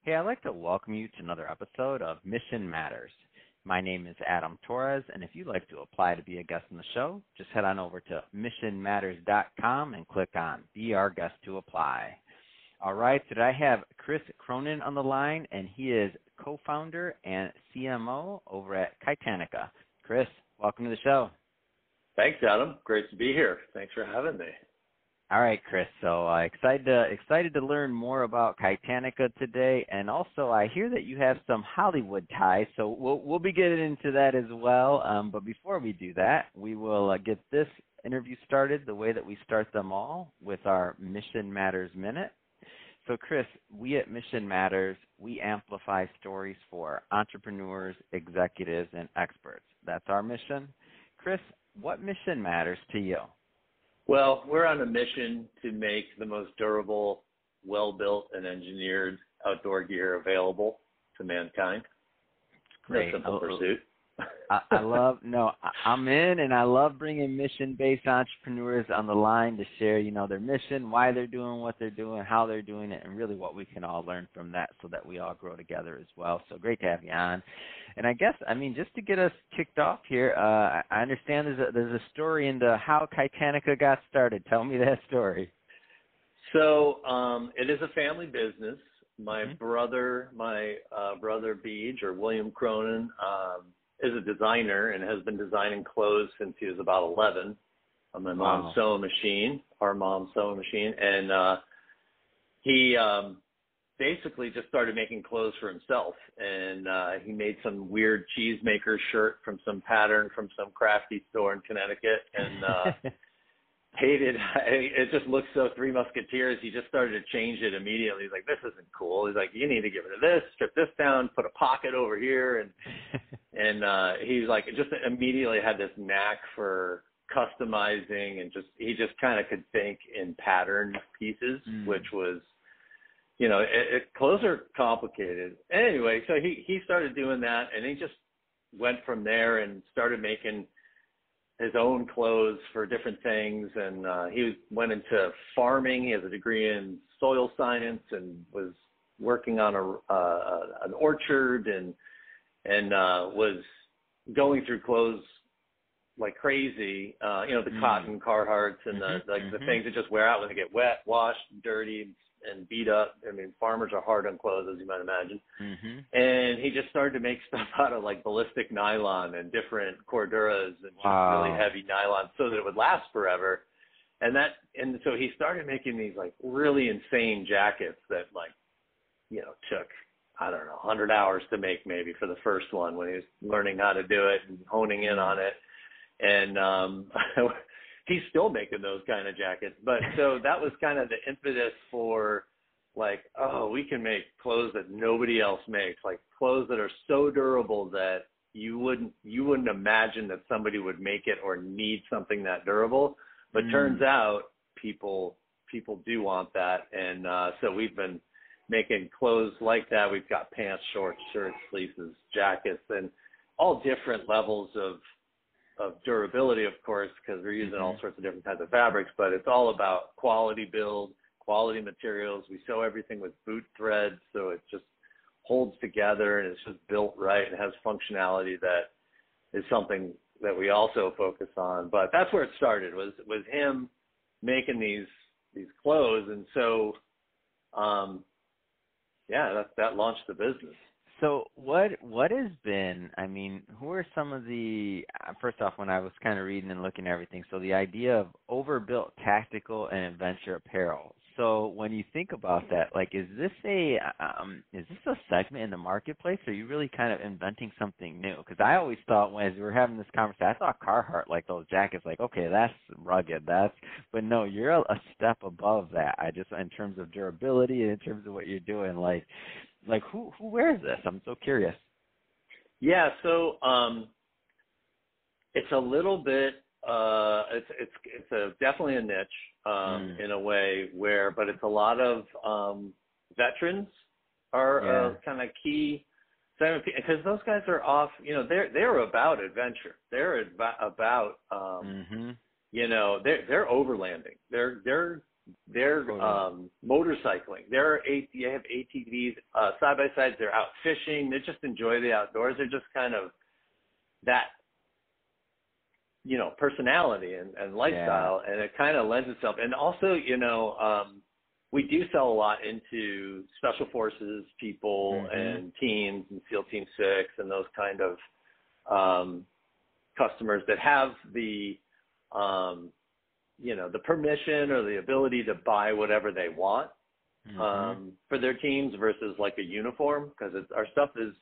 Hey, I'd like to welcome you to another episode of Mission Matters. My name is Adam Torres, and if you'd like to apply to be a guest on the show, just head on over to missionmatters.com and click on Be Our Guest to apply. All right, today I have Chris Cronin on the line, and he is co-founder and CMO over at Kitanica. Chris, welcome to the show. Thanks, Adam. Great to be here. Thanks for having me. All right, Chris. So excited to learn more about Kitanica today, and also I hear that you have some Hollywood ties, so we'll be getting into that as well. But before we do that, we will get this interview started the way that we start them all, with our Mission Matters Minute. So, Chris, we at Mission Matters, we amplify stories for entrepreneurs, executives, and experts. That's our mission. Chris, what mission matters to you? Well, we're on a mission to make the most durable, well-built, and engineered outdoor gear available to mankind. Great. No simple pursuit. I'm in, and I love bringing mission-based entrepreneurs on the line to share, their mission, why they're doing what they're doing, how they're doing it, and really what we can all learn from that so that we all grow together as well. So great to have you on. And I guess, just to get us kicked off here, I understand there's a story into how Kitanica got started. Tell me that story. So it is a family business. My brother Beej, or William Cronin, is a designer and has been designing clothes since he was about 11 on my mom's sewing machine, our mom's sewing machine. And he basically just started making clothes for himself. And he made some weird cheesemaker shirt from some pattern from some crafty store in Connecticut. And hated it. Just looked so Three Musketeers. He just started to change it immediately. He's like, this isn't cool. He's like, you need to get rid of this, strip this down, put a pocket over here. And he's like, just immediately had this knack for customizing, and he just kind of could think in pattern pieces, which was, clothes are complicated. Anyway, so he started doing that, and he just went from there and started making his own clothes for different things. And he went into farming. He has a degree in soil science and was working on an orchard and was going through clothes like crazy. The cotton Carhartts and the things that just wear out when they get wet, washed, dirty, and beat up. Farmers are hard on clothes, as you might imagine. And he just started to make stuff out of like ballistic nylon and different corduras and just really heavy nylon so that it would last forever. And so he started making these like really insane jackets that took, I don't know, 100 hours to make maybe for the first one when he was learning how to do it and honing in on it. And he's still making those kind of jackets. But so that was kind of the impetus for we can make clothes that nobody else makes, like clothes that are so durable that you wouldn't imagine that somebody would make it or need something that durable. But turns out people do want that. And so we've been making clothes like that. We've got pants, shorts, shirts, fleeces, jackets, and all different levels of durability, of course, because we're using all sorts of different kinds of fabrics, but it's all about quality build, quality materials. We sew everything with boot thread, so it just holds together and it's just built right and has functionality that is something that we also focus on. But that's where it started, was him making these clothes. And so, that launched the business. So what has been, who are some of the, first off, when I was kind of reading and looking at everything, so the idea of overbuilt tactical and adventure apparel. So when you think about that, is this a segment in the marketplace, or are you really kind of inventing something new? Because I always thought, as we were having this conversation, I thought Carhartt, those jackets, okay, that's rugged, but no, you're a step above that. In terms of durability and in terms of what you're doing, who wears this? I'm so curious. Yeah, so it's a little bit, it's definitely a niche in a way but it's a lot of veterans are kind of key, because those guys are off, they're about adventure. They're about, they're overlanding. They're they're motorcycling. They have ATVs, side by sides. They're out fishing. They just enjoy the outdoors. They're just kind of that, personality and lifestyle, and it kind of lends itself. And also, we do sell a lot into special forces people and teams and SEAL Team 6 and those kind of customers that have the the permission or the ability to buy whatever they want for their teams versus like a uniform, because our stuff is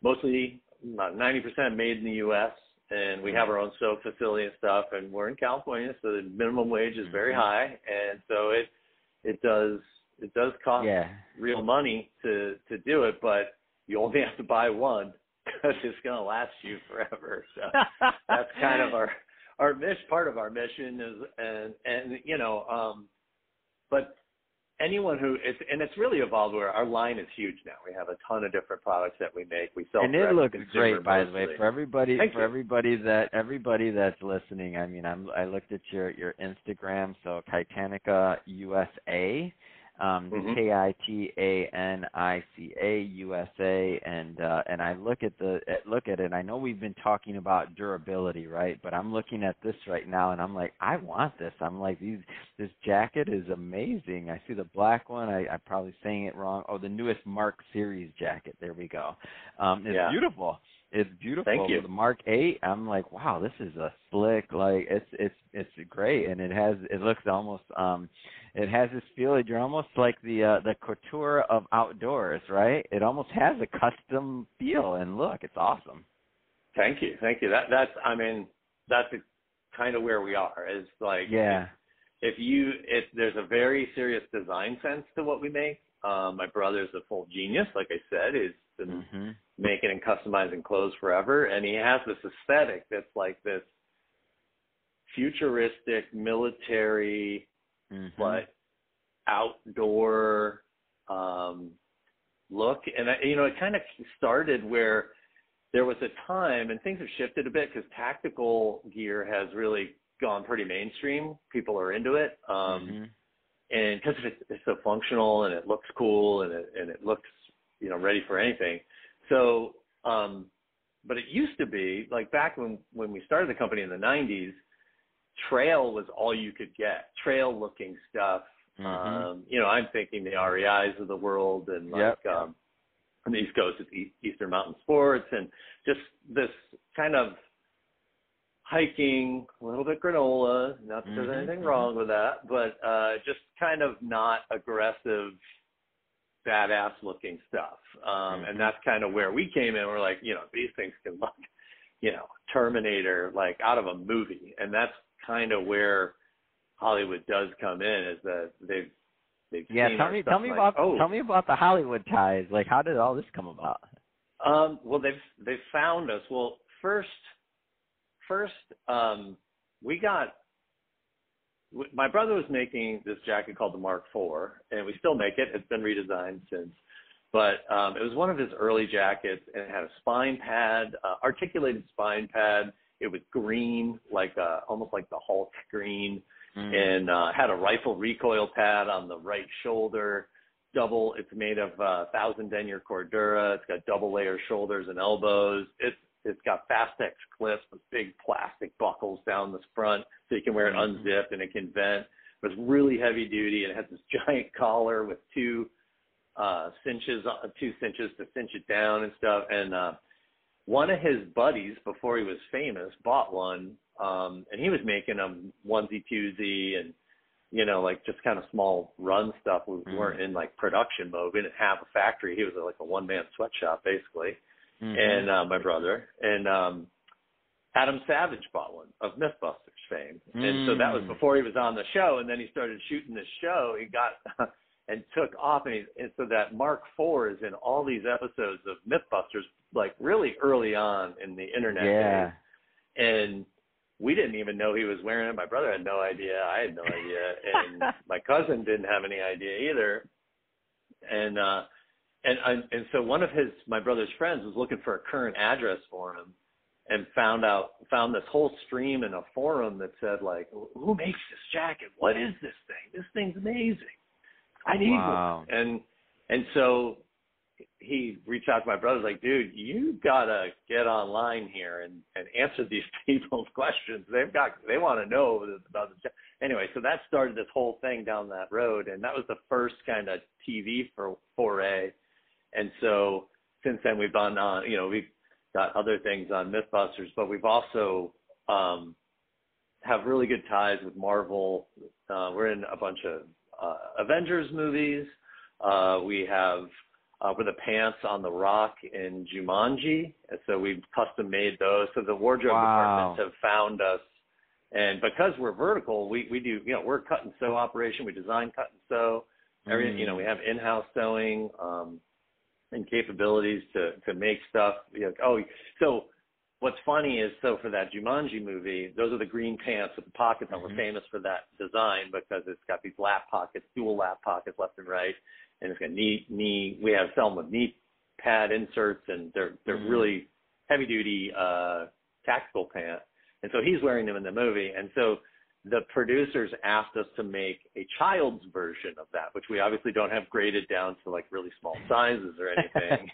mostly about 90% made in the U.S. and we have our own soap facility and stuff, and we're in California, so the minimum wage is very high, and so it does cost real money to do it, but you only have to buy one because it's going to last you forever. So that's kind of our mission. Part of our mission is, but anyone who it's really evolved where our line is huge now. We have a ton of different products that we make. We sell, and it looks great, by the way, for everybody. Thank for you. everybody that's listening. I mean, I looked at your Instagram. So Kitanica U.S.A. Kitanica U.S.A. and I look at it. I know we've been talking about durability, right? But I'm looking at this right now, and I'm like, I want this. I'm like, this jacket is amazing. I see the black one. I'm probably saying it wrong. Oh, the newest Mark Series jacket. There we go. It's beautiful. It's beautiful. Thank you. The Mark 8, I'm like, wow, this is a slick, like it's great, and it looks almost it has this feel. You're almost like the couture of outdoors, right? It almost has a custom feel and look. It's awesome. Thank you. That's kind of where we are. Is like if there's a very serious design sense to what we make. My brother's a full genius, like I said. He's been making and customizing clothes forever, and he has this aesthetic that's like this futuristic military, but outdoor look. And it kind of started where there was a time, and things have shifted a bit because tactical gear has really gone pretty mainstream. People are into it. And because it's so functional and it looks cool and it looks, ready for anything. So, but it used to be like back when we started the company in the 90s, trail was all you could get, trail looking stuff. I'm thinking the REIs of the world and on the East Coast, it's Eastern Mountain Sports, and just this kind of hiking, a little bit granola, not that there's anything wrong with that, but just kind of not aggressive, badass looking stuff. And that's kind of where we came in. We're like, these things can look, Terminator, like out of a movie. And that's kind of where Hollywood does come in, is that they've seen tell me about the Hollywood ties. Like, how did all this come about? Well, they've found us. Well, first, my brother was making this jacket called the Mark IV, and we still make it. It's been redesigned since. But it was one of his early jackets, and it had a spine pad, articulated spine pad. It was green, almost like the Hulk green, and had a rifle recoil pad on the right shoulder. It's made of 1,000 denier Cordura. It's got double layer shoulders and elbows. It's got Fastex clips with big plastic buckles down the front, so you can wear it unzipped and it can vent. It was really heavy duty, and it has this giant collar with two cinches to cinch it down and stuff. And one of his buddies, before he was famous, bought one, and he was making them onesie twosie and just kind of small run stuff. We weren't in like production mode. We didn't have a factory. He was like a one-man sweatshop basically. And my brother and Adam Savage bought one of Mythbusters fame, and so that was before he was on the show. And then he started shooting the show. He got and took off, and so that Mark IV is in all these episodes of Mythbusters, like really early on in the internet days. And we didn't even know he was wearing it. My brother had no idea. I had no idea, and my cousin didn't have any idea either. And so one of my brother's friends was looking for a current address for him, and found this whole stream in a forum that said, like, who makes this jacket? What is this thing? This thing's amazing. I need one. And so he reached out to my brother, like, dude, you gotta get online here and answer these people's questions. They want to know about the jacket. Anyway, so that started this whole thing down that road, and that was the first kind of TV foray. And so since then we've gone on, we've got other things on Mythbusters, but we've also have really good ties with Marvel. We're in a bunch of Avengers movies. We have we're the pants on the Rock in Jumanji, and so we've custom made those. So the wardrobe departments have found us, and because we're vertical, we do, we're a cut and sew operation. We design cut and sew. We have in-house sewing and capabilities to make stuff. So what's funny is, for that Jumanji movie, those are the green pants with the pockets, and we're famous for that design because it's got these lap pockets, dual lap pockets left and right, and it's got knee. We have some with knee pad inserts, and they're really heavy duty tactical pants. And so he's wearing them in the movie, and so the producers asked us to make a child's version of that, which we obviously don't have graded down to like really small sizes or anything.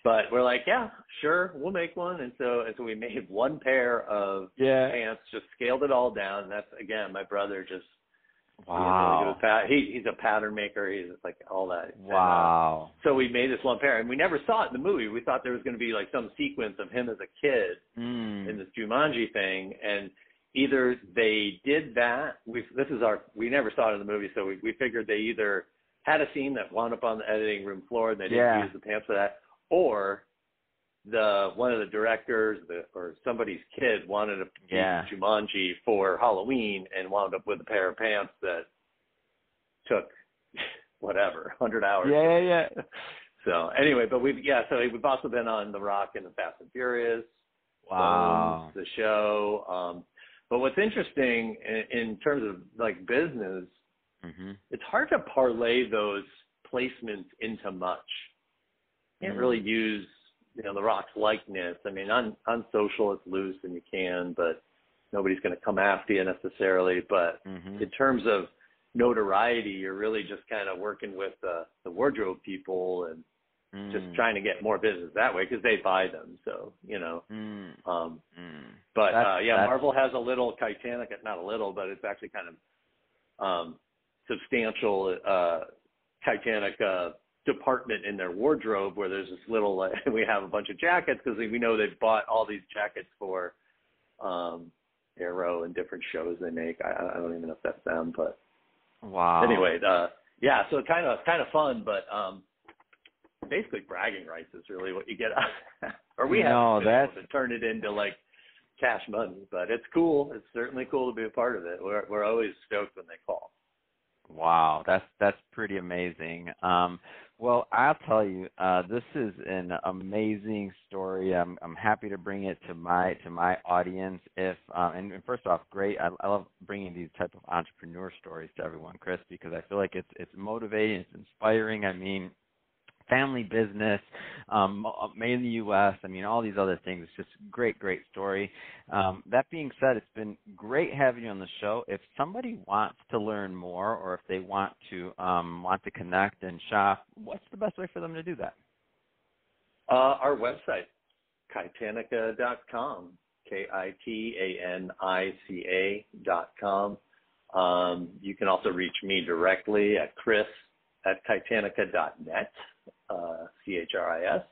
But we're like, yeah, sure, we'll make one. And so we made one pair of pants, just scaled it all down. And that's, again, my brother just, wow. He's a pattern maker. He's like all that. Wow. And, so we made this one pair, and we never saw it in the movie. We thought there was going to be like some sequence of him as a kid in this Jumanji thing, and either they did that. We never saw it in the movie, so we figured they either had a scene that wound up on the editing room floor and they didn't use the pants for that, or one of the directors or somebody's kid wanted to be Jumanji for Halloween and wound up with a pair of pants that took whatever 100 hours. Yeah. So anyway, but we've also been on The Rock and the Fast and Furious. Wow. The show. But what's interesting in terms of like business, it's hard to parlay those placements into much. You can't really use, The Rock's likeness. I mean, on social it's loose and you can, but nobody's going to come after you necessarily. But in terms of notoriety, you're really just kind of working with the wardrobe people and just trying to get more business that way because they buy them. So, But Marvel has a little Kitanica, not a little, but it's actually kind of substantial Kitanica department in their wardrobe where there's this little, we have a bunch of jackets because we know they've bought all these jackets for Arrow and different shows they make. I don't even know if that's them, but wow. Anyway, so kind of fun, but basically bragging rights is really what you get out. Or we haven't been able to turn it into like cash money, but it's cool. It's certainly cool to be a part of it. We're always stoked when they call. Wow, that's pretty amazing. Well, I'll tell you, this is an amazing story. I'm happy to bring it to my audience. And first off, great. I love bringing these type of entrepreneur stories to everyone, Chris, because I feel like it's motivating, it's inspiring. I mean, family business, made in the U.S., I mean, all these other things. It's just great story. That being said, it's been great having you on the show. If somebody wants to learn more or if they want to connect and shop, what's the best way for them to do that? Our website, Kitanica.com, Kitanica.com. You can also reach me directly at chris@Kitanica.net. CHRIS.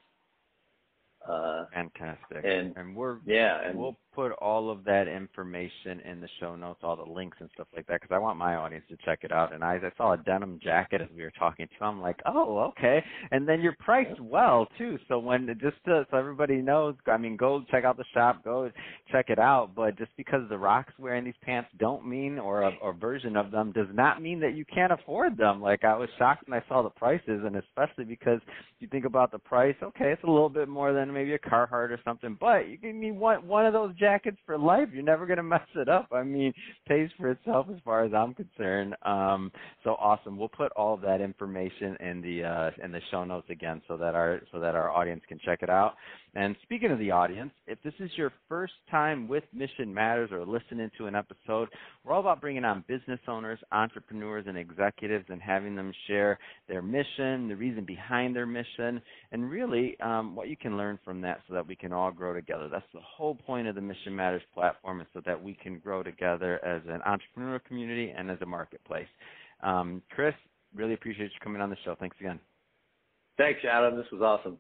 Fantastic. And we'll put all of that information in the show notes, all the links and stuff like that, because I want my audience to check it out. And I saw a denim jacket as we were talking to. I'm like, oh, okay. And then you're priced well too. So so everybody knows, I mean, go check out the shop, go check it out. But just because The Rock's wearing these pants don't mean, or a version of them does not mean that you can't afford them. Like, I was shocked when I saw the prices, and especially because you think about the price. Okay, it's a little bit more than maybe a Carhartt or something, but you can need one of those jackets for life. You're never going to mess it up. I mean, it pays for itself as far as I'm concerned. So awesome. We'll put all of that information in the show notes again so that our audience can check it out. And speaking of the audience, if this is your first time with Mission Matters or listening to an episode, we're all about bringing on business owners, entrepreneurs, and executives and having them share their mission, the reason behind their mission, and really what you can learn from that so that we can all grow together. That's the whole point of the Mission Matters platform, is so that we can grow together as an entrepreneurial community and as a marketplace. Chris, really appreciate you coming on the show. Thanks again. Thanks, Adam. This was awesome.